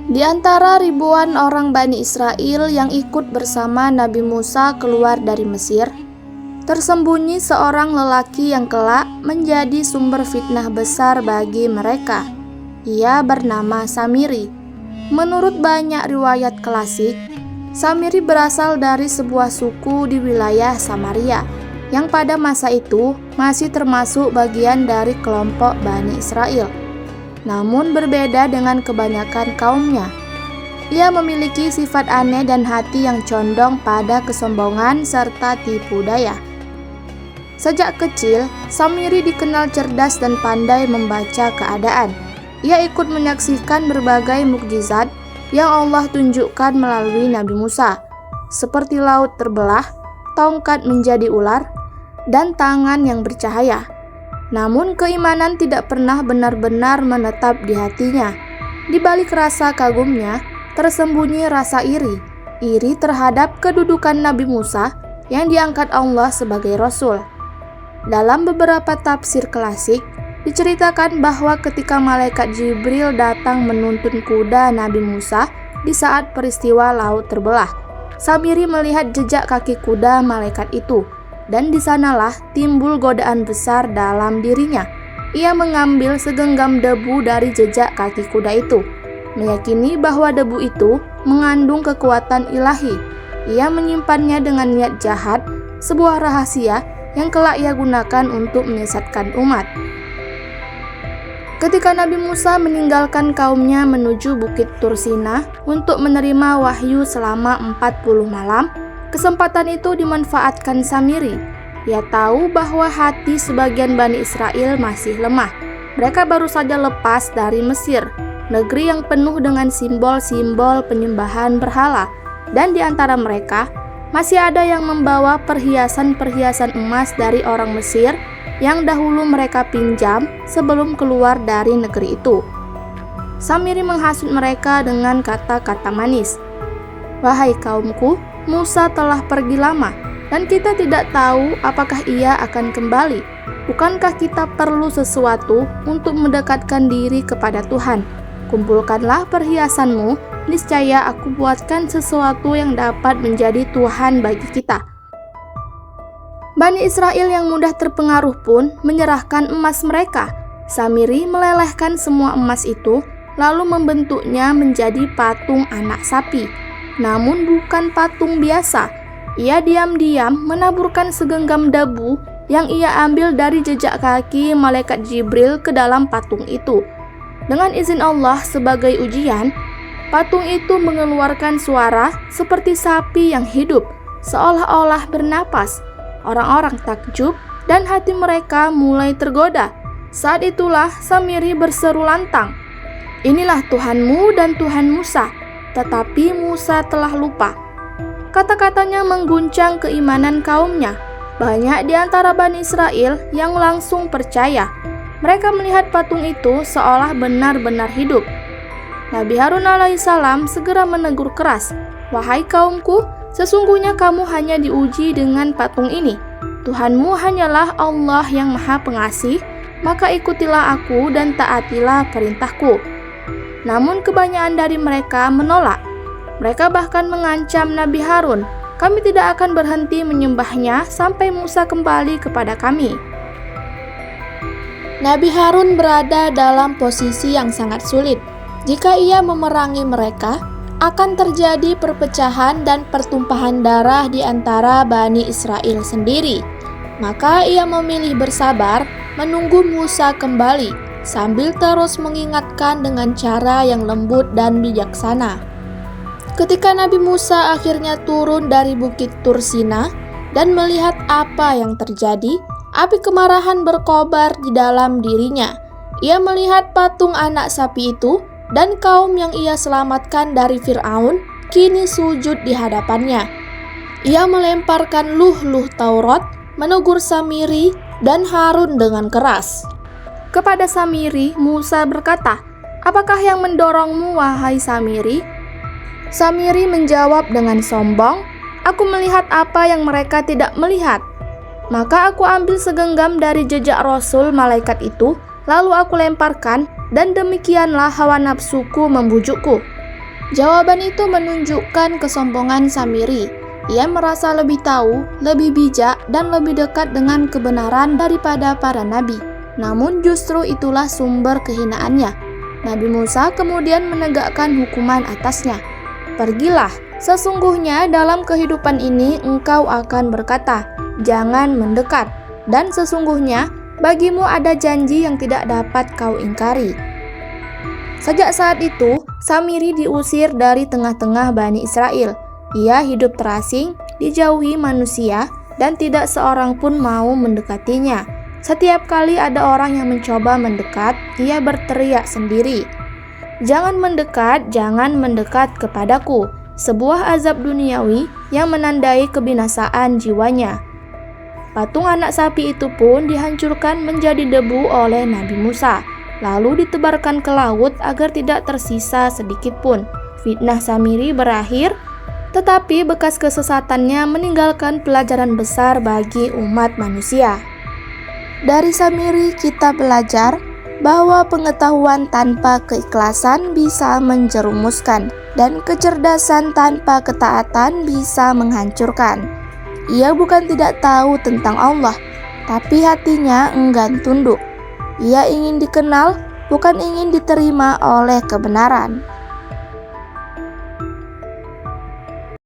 Di antara ribuan orang Bani Israel yang ikut bersama Nabi Musa keluar dari Mesir, tersembunyi seorang lelaki yang kelak menjadi sumber fitnah besar bagi mereka. Ia bernama Samiri. Menurut banyak riwayat klasik, Samiri berasal dari sebuah suku di wilayah Samaria, yang pada masa itu masih termasuk bagian dari kelompok Bani Israel. Namun berbeda dengan kebanyakan kaumnya. Ia memiliki sifat aneh dan hati yang condong pada kesombongan serta tipu daya. Sejak kecil, Samiri dikenal cerdas dan pandai membaca keadaan. Ia ikut menyaksikan berbagai mukjizat yang Allah tunjukkan melalui Nabi Musa, seperti laut terbelah, tongkat menjadi ular, dan tangan yang bercahaya. Namun keimanan tidak pernah benar-benar menetap di hatinya. Di balik rasa kagumnya, tersembunyi rasa iri terhadap kedudukan Nabi Musa yang diangkat Allah sebagai Rasul. Dalam beberapa tafsir klasik, diceritakan bahwa ketika malaikat Jibril datang menuntun kuda Nabi Musa di saat peristiwa laut terbelah, Samiri melihat jejak kaki kuda malaikat itu. Dan di sanalah timbul godaan besar dalam dirinya. Ia mengambil segenggam debu dari jejak kaki kuda itu, meyakini bahwa debu itu mengandung kekuatan ilahi. Ia menyimpannya dengan niat jahat, sebuah rahasia yang kelak ia gunakan untuk menyesatkan umat. Ketika Nabi Musa meninggalkan kaumnya menuju Bukit Tursina untuk menerima wahyu selama 40 malam, kesempatan itu dimanfaatkan Samiri. Ia tahu bahwa hati sebagian Bani Israel masih lemah. Mereka baru saja lepas dari Mesir, negeri yang penuh dengan simbol-simbol penyembahan berhala. Dan di antara mereka, masih ada yang membawa perhiasan-perhiasan emas dari orang Mesir yang dahulu mereka pinjam sebelum keluar dari negeri itu. Samiri menghasut mereka dengan kata-kata manis. "Wahai kaumku, Musa telah pergi lama, dan kita tidak tahu apakah ia akan kembali. Bukankah kita perlu sesuatu untuk mendekatkan diri kepada Tuhan? Kumpulkanlah perhiasanmu, niscaya aku buatkan sesuatu yang dapat menjadi Tuhan bagi kita." Bani Israel yang mudah terpengaruh pun menyerahkan emas mereka. Samiri melelehkan semua emas itu, lalu membentuknya menjadi patung anak sapi. Namun bukan patung biasa. Ia diam-diam menaburkan segenggam debu yang ia ambil dari jejak kaki malaikat Jibril ke dalam patung itu. Dengan izin Allah sebagai ujian, patung itu mengeluarkan suara seperti sapi yang hidup, seolah-olah bernapas. Orang-orang takjub dan hati mereka mulai tergoda. Saat itulah Samiri berseru lantang, "Inilah Tuhanmu dan Tuhan Musa." Tetapi Musa telah lupa. Kata-katanya mengguncang keimanan kaumnya. Banyak di antara Bani Israel yang langsung percaya. Mereka melihat patung itu seolah benar-benar hidup. Nabi Harun alaihissalam segera menegur keras, "Wahai kaumku, sesungguhnya kamu hanya diuji dengan patung ini. Tuhanmu hanyalah Allah yang Maha Pengasih, maka ikutilah aku dan taatilah perintahku." Namun kebanyakan dari mereka menolak. Mereka bahkan mengancam Nabi Harun, "Kami tidak akan berhenti menyembahnya sampai Musa kembali kepada kami." Nabi Harun berada dalam posisi yang sangat sulit. Jika ia memerangi mereka, akan terjadi perpecahan dan pertumpahan darah di antara Bani Israel sendiri. Maka ia memilih bersabar menunggu Musa kembali, sambil terus mengingatkan dengan cara yang lembut dan bijaksana. Ketika Nabi Musa akhirnya turun dari Bukit Tursina dan melihat apa yang terjadi, api kemarahan berkobar di dalam dirinya. Ia melihat patung anak sapi itu dan kaum yang ia selamatkan dari Fir'aun kini sujud di hadapannya. Ia melemparkan luh-luh Taurat, menegur Samiri dan Harun dengan keras. Kepada Samiri, Musa berkata, "Apakah yang mendorongmu, wahai Samiri?" Samiri menjawab dengan sombong, "Aku melihat apa yang mereka tidak melihat." Maka aku ambil segenggam dari jejak Rasul malaikat itu, lalu aku lemparkan, dan demikianlah hawa nafsuku membujukku. Jawaban itu menunjukkan kesombongan Samiri. Ia merasa lebih tahu, lebih bijak, dan lebih dekat dengan kebenaran daripada para nabi. Namun justru itulah sumber kehinaannya. Nabi Musa kemudian menegakkan hukuman atasnya. Pergilah, sesungguhnya dalam kehidupan ini engkau akan berkata, jangan mendekat. Dan sesungguhnya bagimu ada janji yang tidak dapat kau ingkari. Sejak saat itu, Samiri diusir dari tengah-tengah Bani Israel. Ia hidup terasing, dijauhi manusia, dan tidak seorang pun mau mendekatinya. Setiap kali ada orang yang mencoba mendekat, ia berteriak sendiri, jangan mendekat kepadaku. Sebuah azab duniawi yang menandai kebinasaan jiwanya. Patung anak sapi itu pun dihancurkan menjadi debu oleh Nabi Musa, lalu ditebarkan ke laut agar tidak tersisa sedikit pun. Fitnah Samiri berakhir, tetapi bekas kesesatannya meninggalkan pelajaran besar bagi umat manusia. Dari Samiri kita belajar bahwa pengetahuan tanpa keikhlasan bisa menjerumuskan, dan kecerdasan tanpa ketaatan bisa menghancurkan. Ia bukan tidak tahu tentang Allah, tapi hatinya enggan tunduk. Ia ingin dikenal, bukan ingin diterima oleh kebenaran.